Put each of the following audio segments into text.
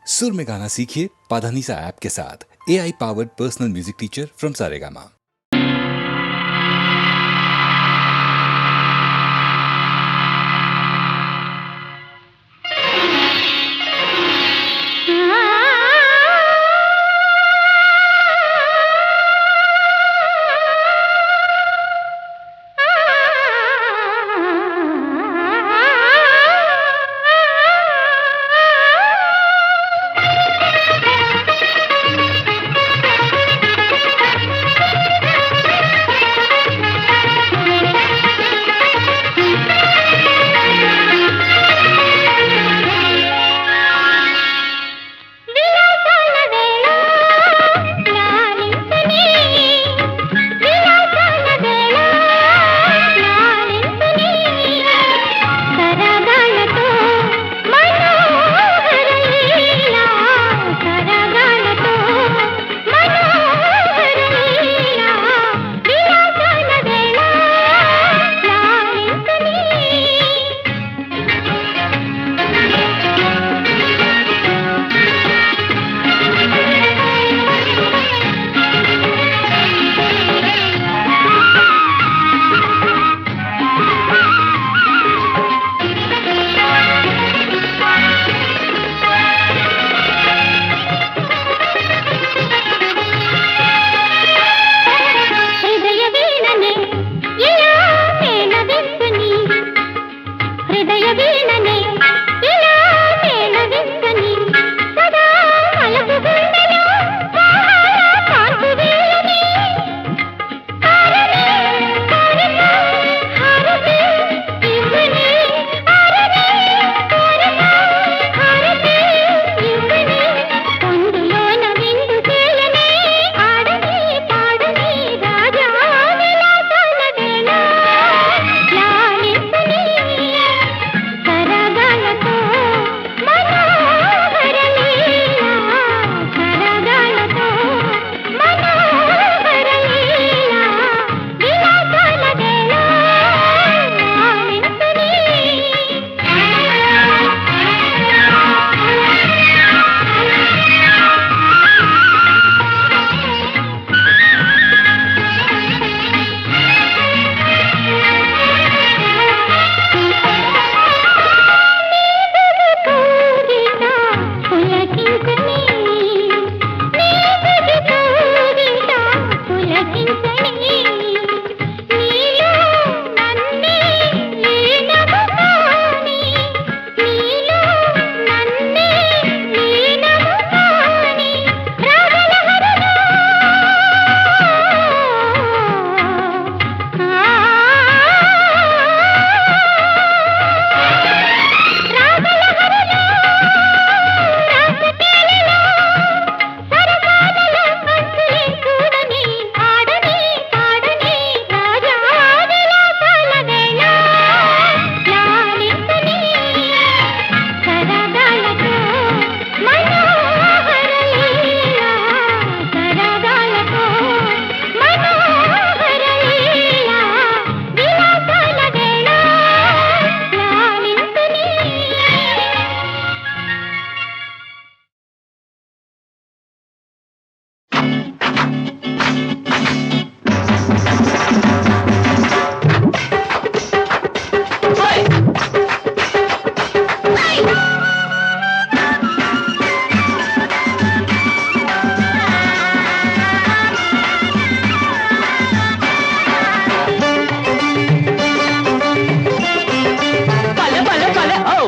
सुर में गाना सीखिए पाधानीसा ऐप के साथ। AI powered personal music teacher from Saregama.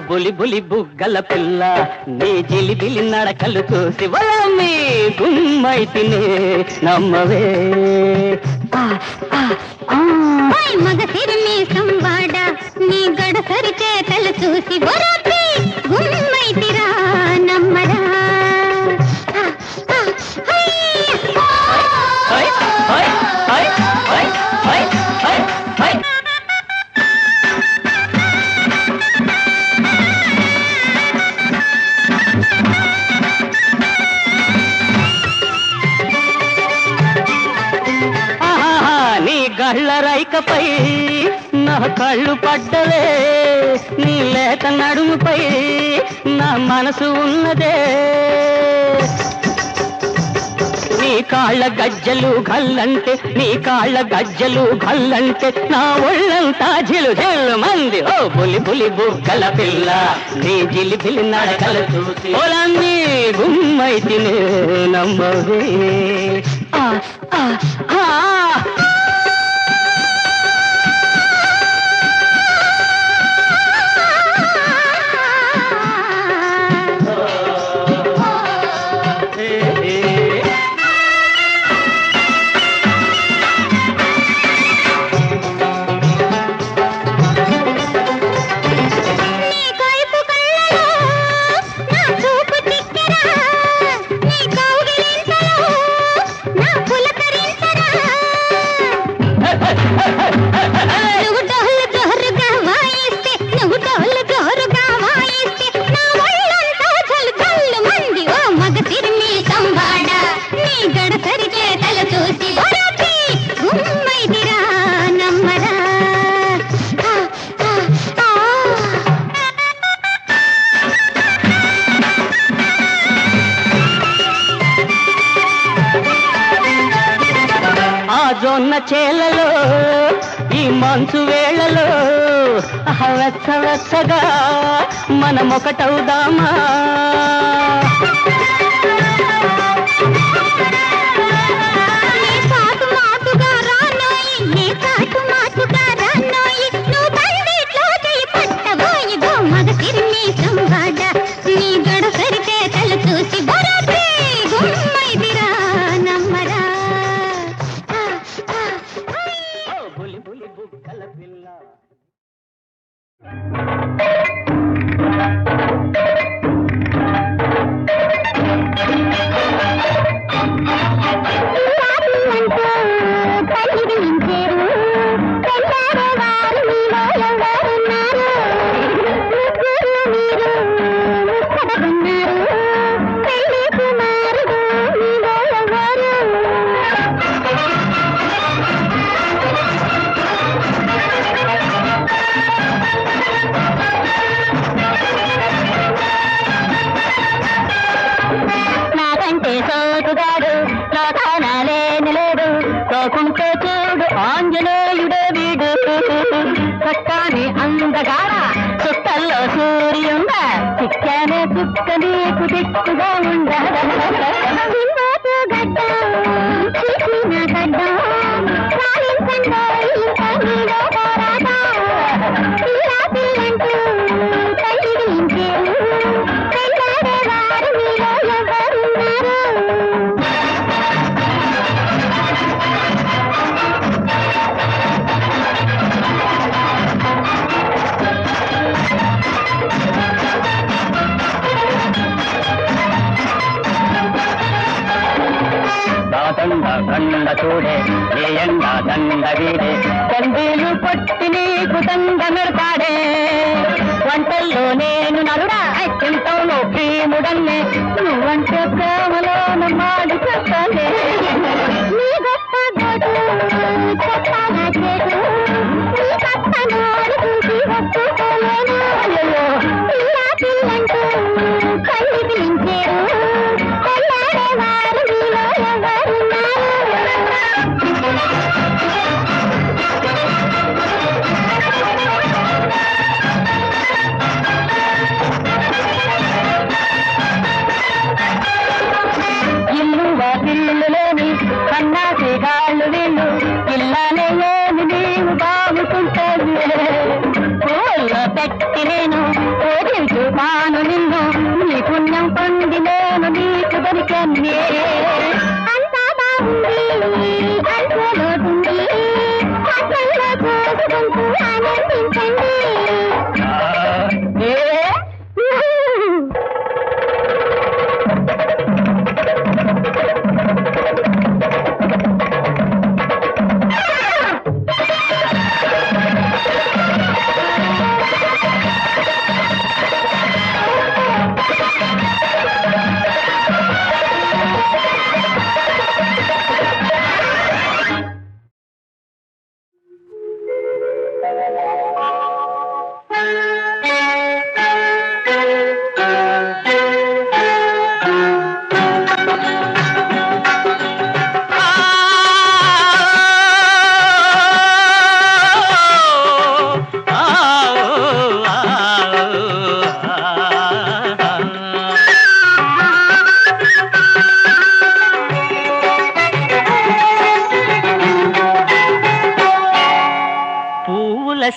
Bully bully బుగ్గల పిల్ల నీ జిలిబిలి నడకలు చూసి వలమి గుమ్మైతినే నమ్మవే మగ సిరిమి సంవాడ నీ గడసరి చేతలు చూసి వరపి గుమ్మైతిరా నమ్మరా కళ్ళ రైకపై నా కళ్ళు పడ్డవే నీ లేత నడుముపై నా మనసు ఉన్నదే కాళ్ళ గజ్జలు గల్లంటే నీ కాళ్ళ గజ్జలు గల్లంటే నా ఒళ్ళంతా జిలు జిల్లు మంది ఓ బులి బులి బుగ్గల పిల్ల నీ జిలిబిలి నడకలు చూసి పొలాన్ని గుమ్మై తినే నమ్మవే ఆ ఆ ఆ జొన్న చేలలో ఈ మంచు వేళలో వెచ్చ వెచ్చగా మనమొకటవుదామా ఆంజనేయుడే వీడు చక్కని అందగాడ చుట్టల్లో సూర్యుండ చిక్కానే చుక్క నీకు దిక్కుగా ఉండగా దండ చూడే ఏ ఎండ దండ వీడే తండ్రిలు పట్టి నీకు దండ మెడతాడే వంటల్లో నేను నలుడా చింతలో ప్రేముడన్నే నువ్వంటే ప్రేమలో నమ్మాలి చెప్పలే నీ గొప్ప గోడు చెప్పాలా చేదు నీ గొప్ప నోరు చూసి ఒప్పుకోలేను అయ్యో పిల్లా పిల్లంటూ కళ్ళు పిలించేరు తెల్లాడేవారు మీలో ఎవరున్నారు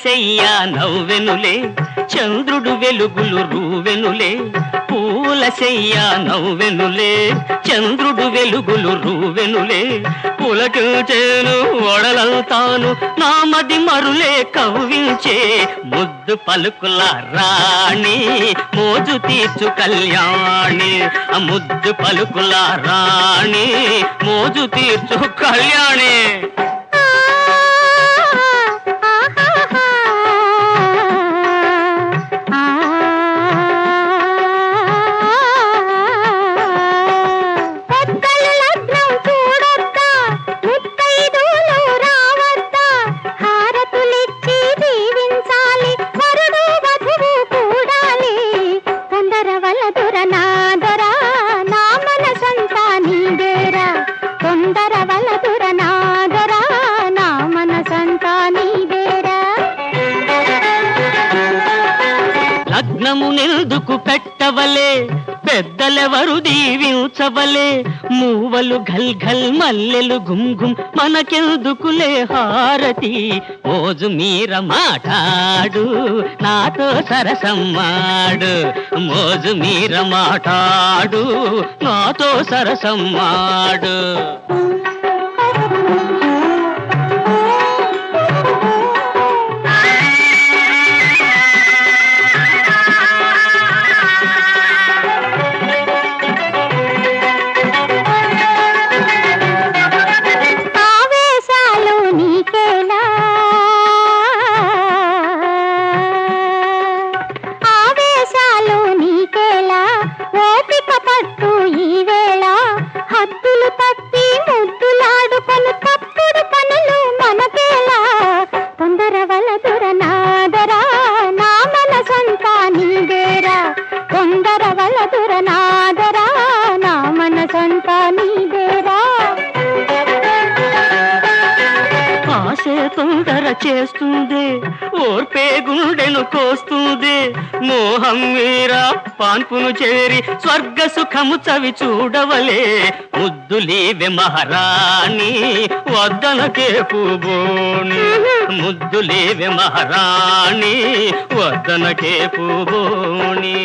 శయ్య నవ్వెనులే చంద్రుడు వెలుగులు రూవెనులే పూల శయ్య నవ్వెనులే చంద్రుడు వెలుగులు రూవెనులే పులకించేను ఒడలంతాను నామది మరులే కవ్వించే ముద్దు పలుకుల రాణి మోజు తీర్చు కళ్యాణి ముద్దు పలుకుల రాణి మోజు తీర్చు కళ్యాణి లగ్నమునెందుకు పెట్టవలే పెద్దలెవరు దీవించవలే మూవలు ఘల్ ఘల్ మల్లెలు గుమ్ గుమ్ మనకెందుకులే హారతి మోజు మీర మాటాడు నాతో సరసమ్మాడు మోజు మీర మాటాడు నాతో సరసమ్మాడు తొందర చేస్తుంది ఓర్పే గుండెను కోస్తుంది మోహం మీరా పాన్పును చేరి స్వర్గ సుఖము చవి చూడవలే ముద్దులేవె మహారాణి వద్దనకే పూబోని ముద్దులేవె మహారాణి వద్దనకే పూబోని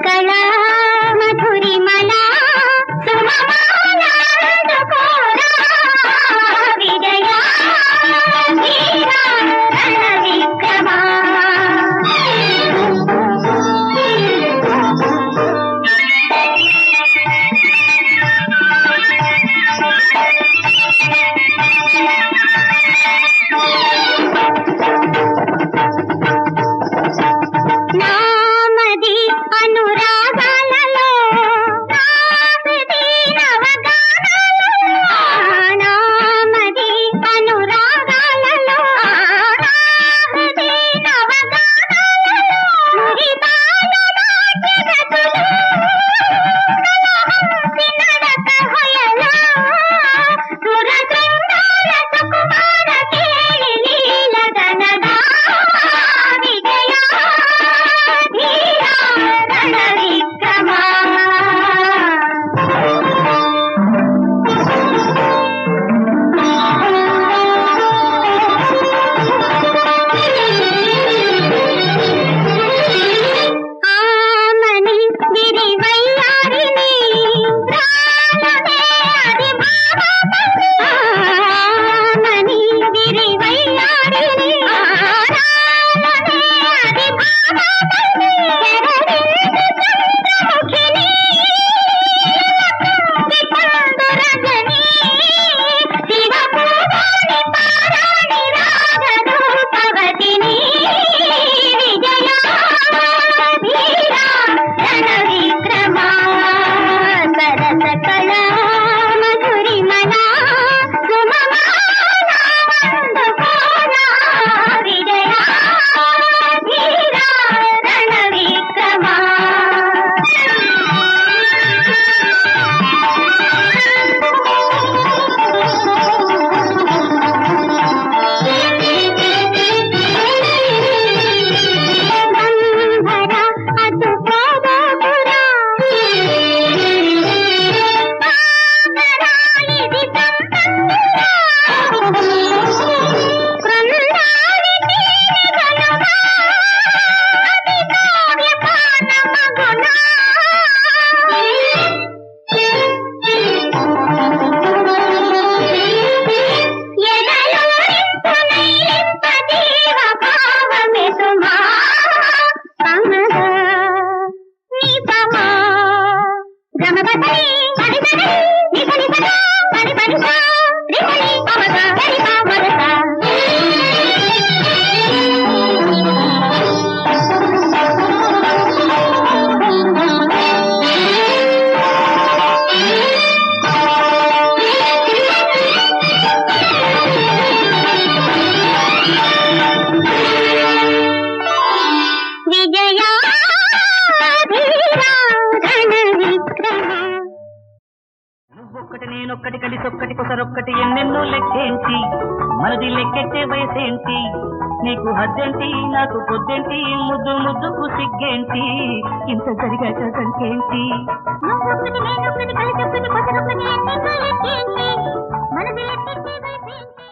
కళా మధురిమలా సుమమాలా విజయ వీరా రణ విక్రమా నామది అనురాగాలలో నామది నవగానాలలో నామది అనురాగాలలో నామది నవగానాలలో మురిపాల నాట్యగతులు కలహంసి నడక హొయలా సురశృంగార సుకుమార కేళి లీలగనగా విజయ వీరా రణ విక్రమా ఆమని గిరివయ్యారిని ప్రాణమే అది భావమని ఆమని గిరివయ్యారిని ప్రాణమే అది భావమని శరణిందు చంద్రముఖిని విపందురజని శివపూజాని పారాణి రాగరూపవతిని విజయ కొసొక్కటి కొసరొక్కటి ఎన్నెన్నో లెక్కేంటి, మనది లెక్కెట్టే వయసేంటి, నీకు హద్దేంటి నాకు పొద్దేంటి, ముద్దు ముద్దుకు సిగ్గేంటి, ఇంత జరిగాక సంకేంటి. నువ్వొక్కటి నేనొక్కటి కలిసొక్కటి కొసరొక్కటి ఎన్నెన్నో లెక్కేంటి, మనది లెక్కెట్టే వయసేంటి.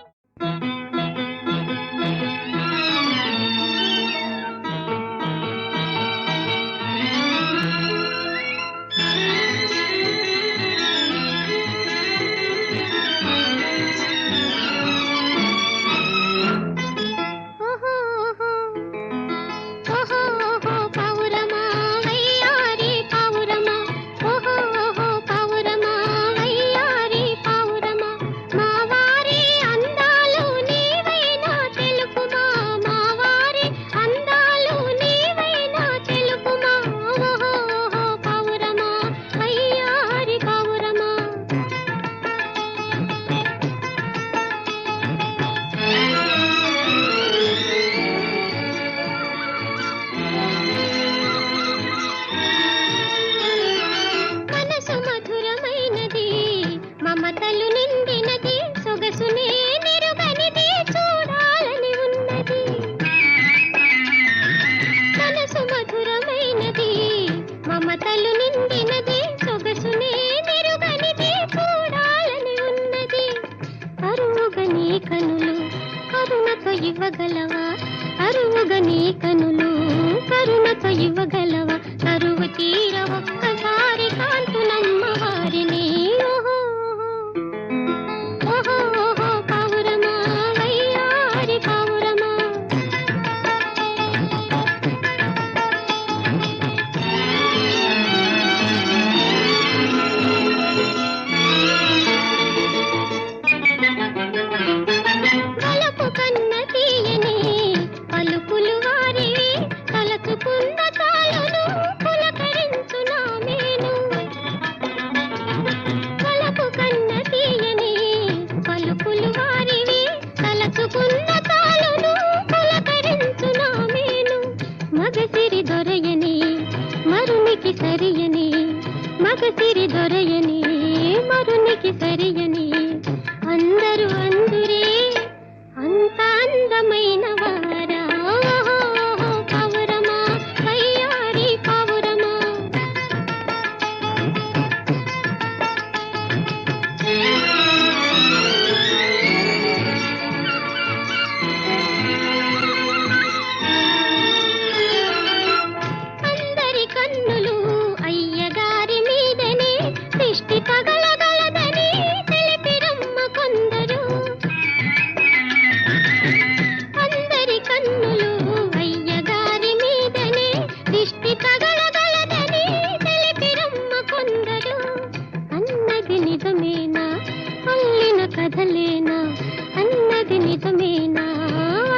అరువుగా నీ కనులు కరుణతో ఇవ్వగలవా, కరువు తీర ఒక్కసారి కాంతునమ్మ వారిని. ఓహో ఓహో ఓహో పావురమా వయ్యారి పావురమా. వలపు కన్న తీయని పలుకులు వారివి, తలచుకున్న తాళను పులకరించునా మేను. వలపు కన్న తీయని పలుకులు వారివి, తలచుకున్న తాళను పులకరించునా మేను. మగసిరి దొరయని మరునికి సరియని, మగసిరి దొరయని మరునికి సరియని, అందరూ అందురే అంత అందమైన వారా. ఓహో పావురమా వయ్యారి పావురమా. అందరి కన్నులు అయ్యగారి మీదనే దిష్టి తగలగలదని తెలిపిరమ్మ కొందరు. అందరి కన్నులు అయ్యగారి మీదనే దిష్టి తగలగలదని తెలిపిరమ్మ కొందరు. అన్నది నిజమేనా అల్లిన కథలేనా, అన్నది నిజమేనా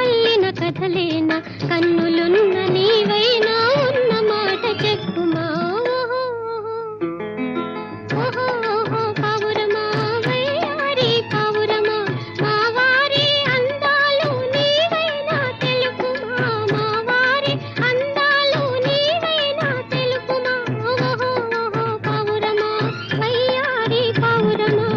అల్లిన కథలేనా, కన్నులున్న నీవైనా ఉన్న మాట చెప్పుమా. ఓహో ఓహో ఓహో పావురమా వయ్యారి పావురమా. మా వారి అందాలు నీవైనా తెలుపుమా, మా వారి అందాలు నీవైనా తెలుపుమా. ఓహో ఓహో పావురమా వయ్యారి పావురమా.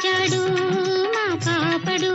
వచ్చాడు మా పాపడు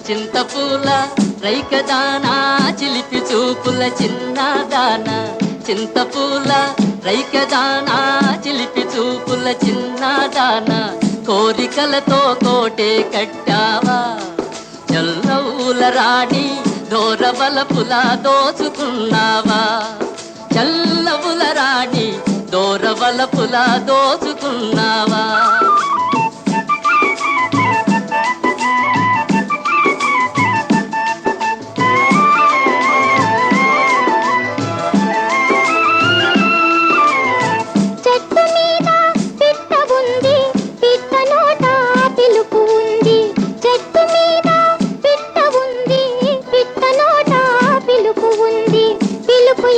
చింతపూల రైకదానా చిలిపి చూపుల చిన్నదాన చింతపూల రైకదానా చిలిపి చూపుల చిన్నదాన కోరికలతో కోటే కట్టావా చల్లవుల రాణి దోరవలపుల దోచుకున్నావా చల్లవుల రాణి దోరవలపుల దోచుకున్నావా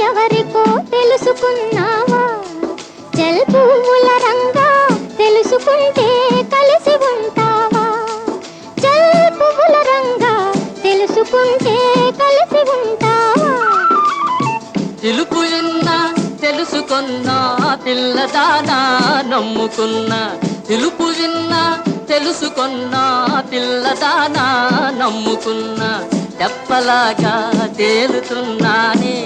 ఎవరికో తెలుసుకున్నావా చల్ పువ్వుల రంగా తెలుసుకుంటే కలిసి ఉంటావా చల్ పువ్వుల రంగా తెలుసుకుంటే కలిసి ఉంటావా తెలుపు విన్నా తెలుసుకున్నా పిల్లదానా నమ్ముకున్నా తెలుపు విన్నా తెలుసుకున్నా పిల్లదానా నమ్ముకున్నా తెప్పలాగా తేలుతున్నానే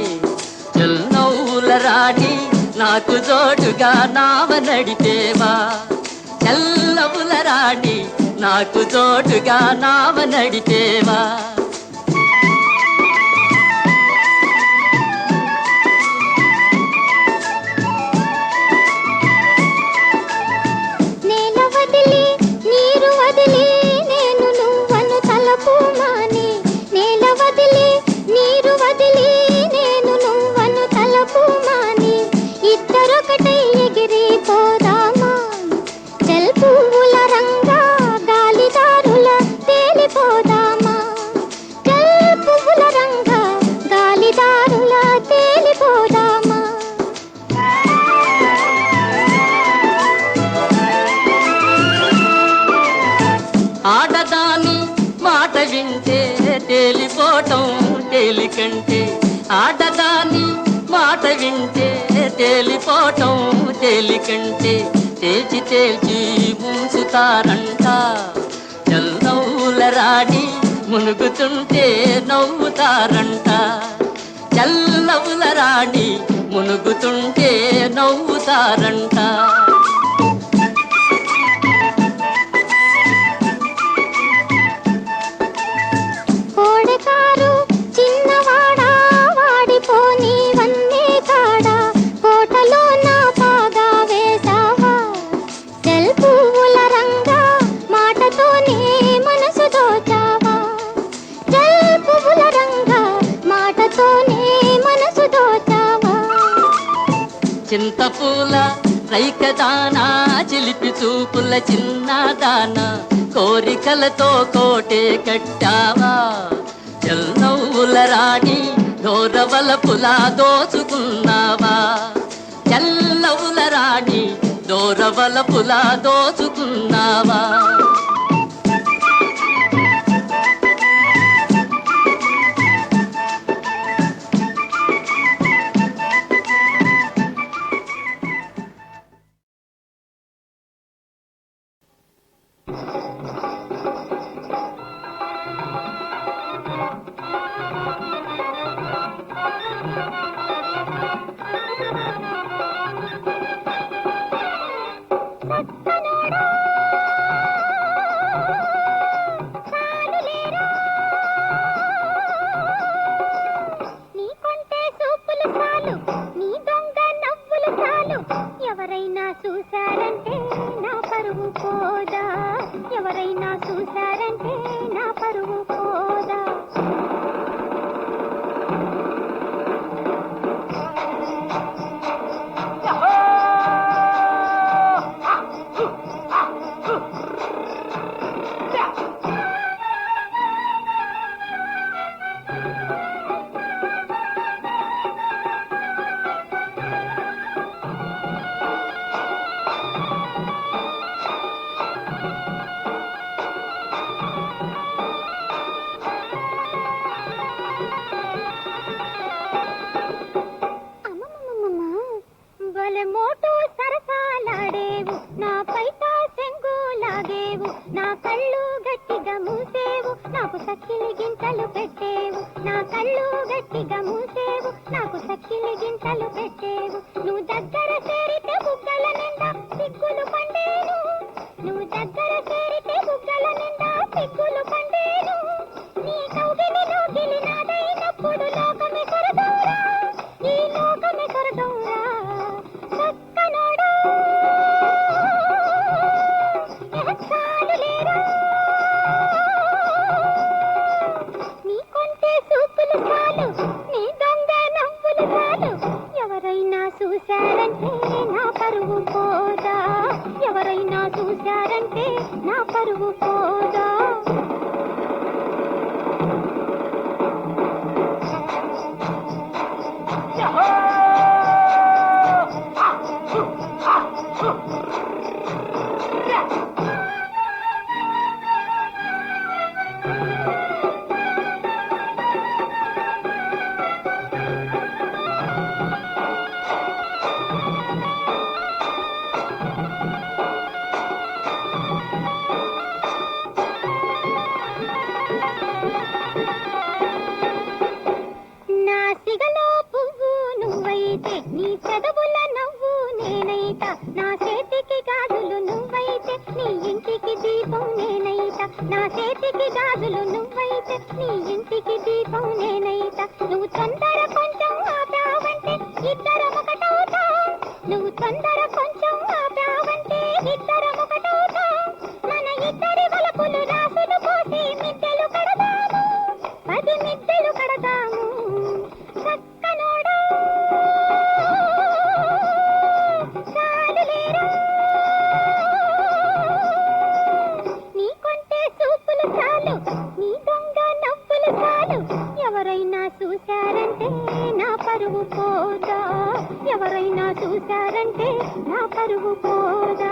చల్లవుల రాణి నాకు జోడుగా నావ నడిపేవా చల్లవుల రాణి నాకు జోడుగా నావ నడిపేవా నేల వదిలి నీరు వదిలి నేను నువ్వను తలపు మాని నేల వదిలి నీరు వదిలి నేను నువ్వను తలపు మాని ఇద్దరొకటై ఎగిరిపోదామా చల్ పువ్వుల రంగా గాలిదారుల తేలిపోదామా చల్ పువ్వుల రంగా గాలిదారుల తేలిపోదామా ఆడదాని మాట వింటే తేలిపోవటం తేలికంటే ఆడదాని మాట వింటే తేలిపోవటం తేలికంటే తేల్చి తేల్చి ముంచుతారంట చల్లవుల రాణి మునుగుతుంటే నవ్వుతారంట చల్లవుల రాణి మునుగుతుంటే నవ్వుతారంట కోడకారు చిన్నవాడా వాడిపోని వన్నే కాడా కోటలో నా పాగా వేసావా చల్ పువ్వుల రంగా మాటతోనే మనసు దోచావా చల్ పువ్వుల రంగా మాటతోనే మనసు దోచావా చింతపూల రైకదానా చిలిపి చూపుల చిన్నదానా కోరికలతో కోటే కట్టావా చల్లవుల రాణి దోరవలపుల దోచుకున్నావా చల్లవుల రాణి దోరవలపుల దోచుకున్నావా ఎవరైనా చూశారంటే నా పరువు పోదా, ఎవరైనా చూశారంటే నా పరువు పోదా. మోటు సరసాలాడేవు, నా పైట చెంగులాగేవు, నా కళ్ళు గట్టిగా మూసేవు, నాకు సక్కిలి గింతలు పెట్టేవు, నా కళ్ళు గట్టిగా మూసేవు, నాకు సక్కిలి గింతలు పెట్టేవు. నువ్వు దగ్గర చేరితే బుగ్గల నిండా సిగ్గులు పండేను, నువ్వు దగ్గర చేరితే బుగ్గల నిండా సిగ్గులు పండేను. నీ కౌగిలి లోగిలి నాదైనప్పుడు లోకమే కొరదూరా, ఈ లోకమే కొరదూరా. ఎవరైనా చూశారంటే నా పరువు పోదా, ఎవరైనా చూశారంటే నా పరువు పోదా. నీ చదువుల నవ్వు నేనైత, నా చేతికి గాజులు నువ్వైతే, నీ ఇంటికి దీపం నేనైత, నా చేతికి గాజులు నువ్వైతే, నీ ఇంటికి దీపం నేనైత. నువ్వు తొందర కొంచెం ఆపావంటే ఇద్దరం ఒకటవుతా, నువ్వు తొందర కొంచెం ఆపావంటే ఇద్దరం ఒకటవుతా. మన ఇద్దరి వలపులు రాసులు పోసి మిద్దెలు కడదాము, 10 మిద్దెలు కడదాము. చక్కనోడా ఎవరైనా చూశారంటే నా పరువు పోదా, ఎవరైనా చూశారంటే నా పరువు పోదా.